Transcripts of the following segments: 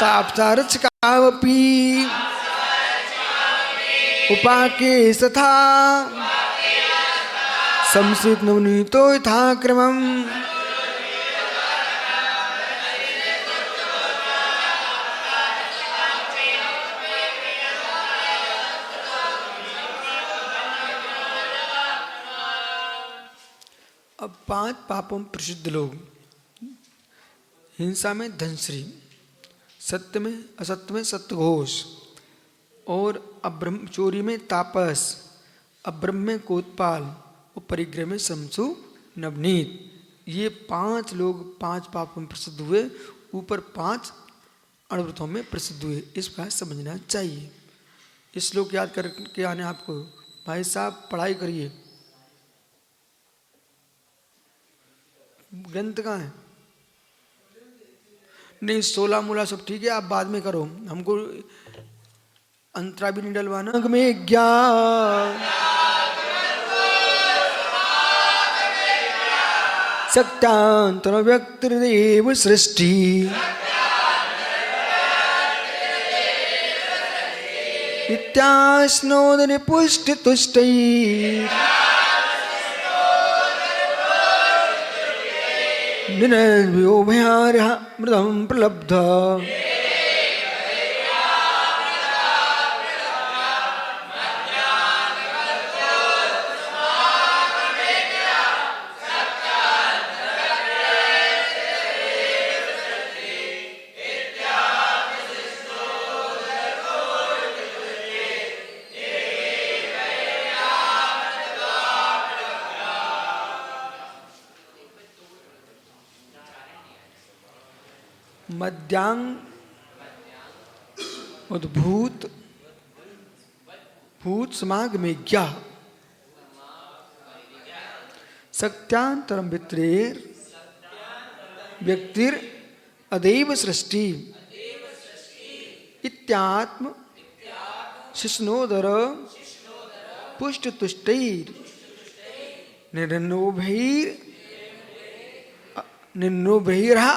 तापसारचकावपि उपाके तथा संस्कृतनवनीतो यथा क्रमम्। अब 5 पापों में प्रसिद्ध लोग: हिंसा में धनश्री, सत्य में असत्य में सत्यघोष, और अब्रह्म चोरी में तापस, अब्रह्म में कोतपाल और परिग्रह में शमशु नवनीत। ये 5 लोग 5 पापों में प्रसिद्ध हुए, ऊपर 5 अणुव्रतों में प्रसिद्ध हुए। इस बात समझना चाहिए। इस श्लोक याद करके आने आपको। भाई साहब पढ़ाई करिए। ग्रंथ कहाँ है? नहीं, 16 मूला सब ठीक है, आप बाद में करो, हमको अंतरा भी नहीं डलवाना। में ज्ञान सक्तांतर व्यक्तिरेव सृष्टि इत्यास्नोदने पुष्टि तुष्टि निरव्योभयार्ह मृदं प्रलब्ध। मध्यांग उद्भूत भूत समागमे ज्ञा सक्त्यांतरम वित्रेर व्यक्तिर अदैव सृष्टि इत्यात्म शिष्णोदर पुष्ट तुष्टैर निन्नोभैरः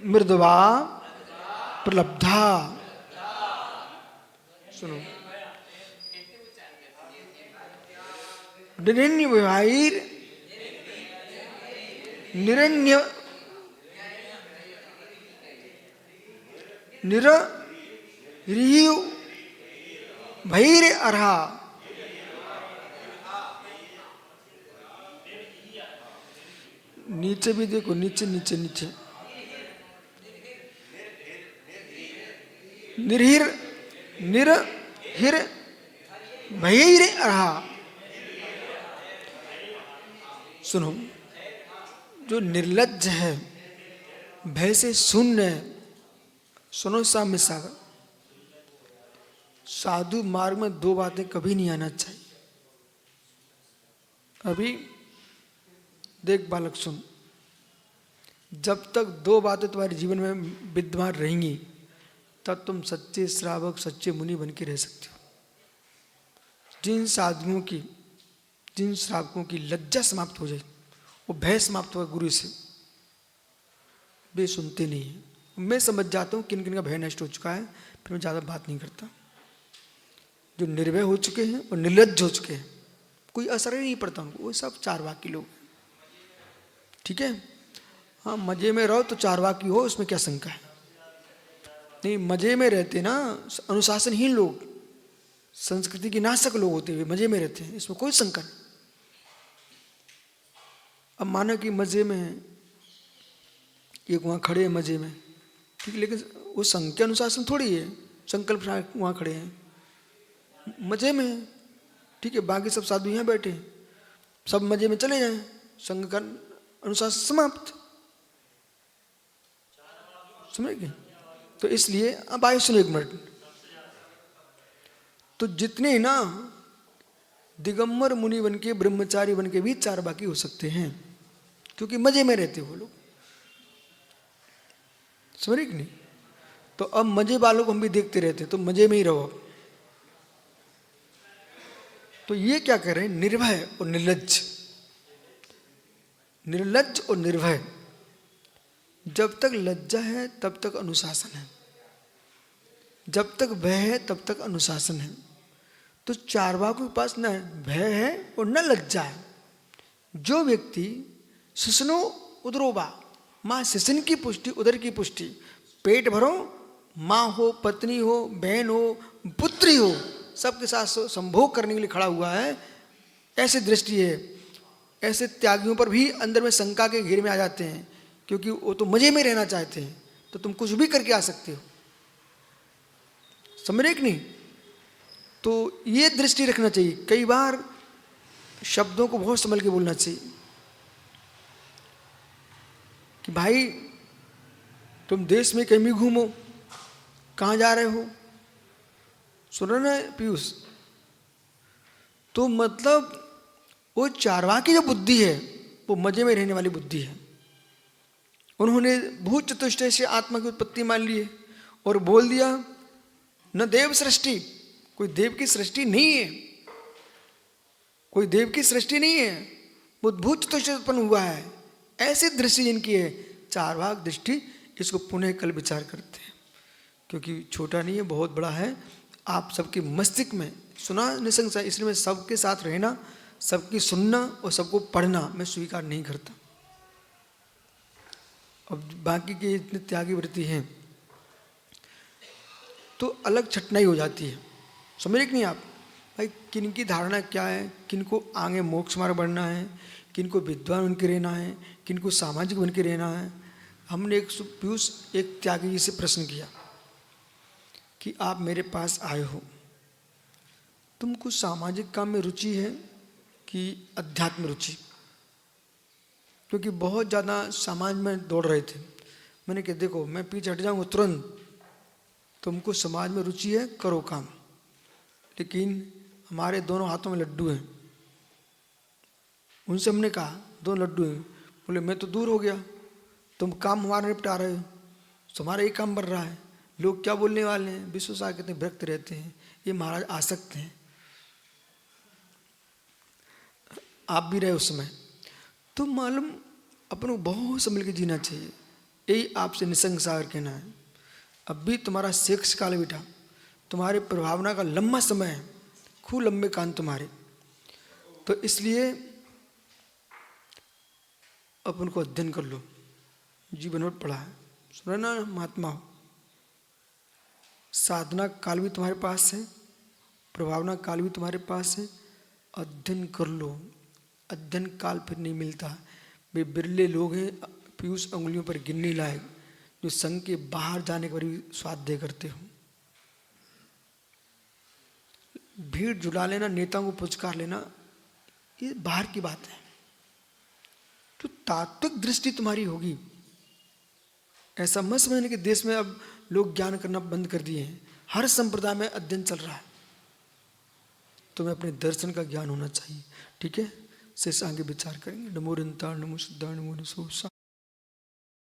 मृदवा प्रलब्धा। सुनो, निरण्य विवाहिर निरण्य निरहिव भैर अर्हा नीचे भी देखो, नीचे नीचे नीचे निर्हिर निरहिर भैर अर्हा। सुनो, जो निर्लज्ज है, भय से शून्य है। सुनो साम्य सागर, साधु मार्ग में 2 बातें कभी नहीं आना चाहिए। अभी देख बालक सुन, जब तक 2 बातें तुम्हारे जीवन में विद्यमान रहेंगी तब तुम सच्चे श्रावक सच्चे मुनि बन के रह सकते हो। जिन साधुओं की जिन श्रावकों की लज्जा समाप्त हो जाए, वो भय समाप्त हो गुरु से, वे सुनते नहीं है। मैं समझ जाता हूँ किन किन का भय नष्ट हो चुका है, फिर मैं ज़्यादा बात नहीं करता। जो निर्भय हो चुके हैं और निर्लज्ज हो चुके हैं, कोई असर ही नहीं पड़ता उनको, वो सब चारवाकी लोग। ठीक है, हाँ मजे में रहो तो चारवाकी हो, उसमें क्या शंका है। नहीं, मजे में रहते ना अनुशासनहीन लोग, संस्कृति के नाशक लोग होते हुए मजे में रहते हैं, इसमें कोई शंका नहीं। अब मानो कि मजे में है, एक वहाँ खड़े हैं मजे में, ठीक, लेकिन वो संघ के अनुशासन थोड़ी है, संकल्प वहाँ खड़े हैं मजे में, ठीक है। बाकी सब साधु यहाँ बैठे हैं, सब मजे में चले जाएं, संघ का अनुशासन समाप्त। समझ गए? तो इसलिए अब आइए सुनो 1 मिनट। तो जितने ना दिगंबर मुनि बन के ब्रह्मचारी बन के भी चारवाकी हो सकते हैं, क्योंकि मजे में रहते वो लोग। समझ कि नहीं? तो अब मजे वालों को हम भी देखते रहते, तो मजे में ही रहो। तो ये क्या कर रहे हैं? निर्भय और निर्लज्ज, निर्लज्ज और निर्भय, जब तक लज्जा है तब तक अनुशासन है, जब तक भय है तब तक अनुशासन है। तो चारवाकों के पास न भय है और न लज्जा है। जो व्यक्ति शिशनो उदरोबा, माँ शिशन की पुष्टि, उदर की पुष्टि, पेट भरो, माँ हो, पत्नी हो, बहन हो, पुत्री हो, सबके साथ संभोग करने के लिए खड़ा हुआ है, ऐसी दृष्टि है। ऐसे त्यागियों पर भी अंदर में शंका के घेर में आ जाते हैं, क्योंकि वो तो मजे में रहना चाहते हैं, तो तुम कुछ भी करके आ सकते हो। समझ रहे कि नहीं? तो ये दृष्टि रखना चाहिए। कई बार शब्दों को बहुत संभल के बोलना चाहिए कि भाई तुम देश में कहीं भी घूमो, कहाँ जा रहे हो, सुन रहे ना पीयूष? तो मतलब वो चारवाक की जो बुद्धि है वो मजे में रहने वाली बुद्धि है। उन्होंने भूत चतुष्टय से आत्मा की उत्पत्ति मान ली है और बोल दिया न देव सृष्टि, कोई देव की सृष्टि नहीं है, कोई देव की सृष्टि नहीं है, वो भूत चतुष्टय उत्पन्न हुआ है। ऐसी दृष्टि जिनकी है, चारवाक दृष्टि, इसको पुनः कल विचार करते हैं, क्योंकि छोटा नहीं है, बहुत बड़ा है। आप सबके मस्तिष्क में सुना निसंशय, इसलिए मैं सबके साथ रहना, सबकी सुनना और सबको पढ़ना मैं स्वीकार नहीं करता। अब बाकी के इतने त्यागी वृत्ति हैं तो अलग छटनाई हो जाती है। समझ रहे कि नहीं आप? भाई किन की धारणा क्या है, किन को आगे मोक्ष मार्ग बढ़ना है, किन को विद्वान बन के रहना है, किन को सामाजिक बन के रहना है। हमने एक त्यागी जी से प्रश्न किया कि आप मेरे पास आए हो, तुमको सामाजिक काम में रुचि है कि अध्यात्म रुचि? क्योंकि बहुत ज़्यादा समाज में दौड़ रहे थे। मैंने कहा देखो मैं पीछे हट जाऊँगा तुरंत, तुमको समाज में रुचि है करो काम, लेकिन हमारे दोनों हाथों में लड्डू हैं। उनसे हमने कहा दोनों लड्डू हैं, बोले मैं तो दूर हो गया, तुम काम हमारा निपटा रहे हो, तुम्हारा एक काम बढ़ रहा है, लोग क्या बोलने वाले हैं। विश्व सागर कितने विरक्त रहते हैं, ये महाराज आसक्त हैं, आप भी रहे उस समय। तो मालूम अपन को बहुत संभल के जीना चाहिए। यही आपसे निसंग सागर कहना है। अब भी तुम्हारा शेष काल बेटा, तुम्हारे प्रभावना का लंबा समय है, खूब लंबे कान तुम्हारे। तो इसलिए अपन को अध्ययन कर लो, जीवन भर पढ़ा है, सुना ना महात्मा। साधना काल भी तुम्हारे पास है, प्रभावना काल भी तुम्हारे पास है, अध्ययन कर लो। अध्ययन काल फिर नहीं मिलता। वे बिरले लोग हैं पीयूष अंगुलियों पर गिनने लायक जो संघ के बाहर जाने का भी स्वाध्याय करते हो। भीड़ जुड़ा लेना, नेताओं को पुचकार लेना, ये बाहर की बात है। तो तात्विक दृष्टि तुम्हारी होगी। ऐसा मत समझने कि देश में अब लोग ज्ञान करना बंद कर दिए हैं। हर संप्रदाय में अध्ययन चल रहा है, तुम्हें अपने दर्शन का ज्ञान होना चाहिए। ठीक है, शेष आगे विचार करेंगे। नमो रंता नमो शुद्धा नमो नसोसा।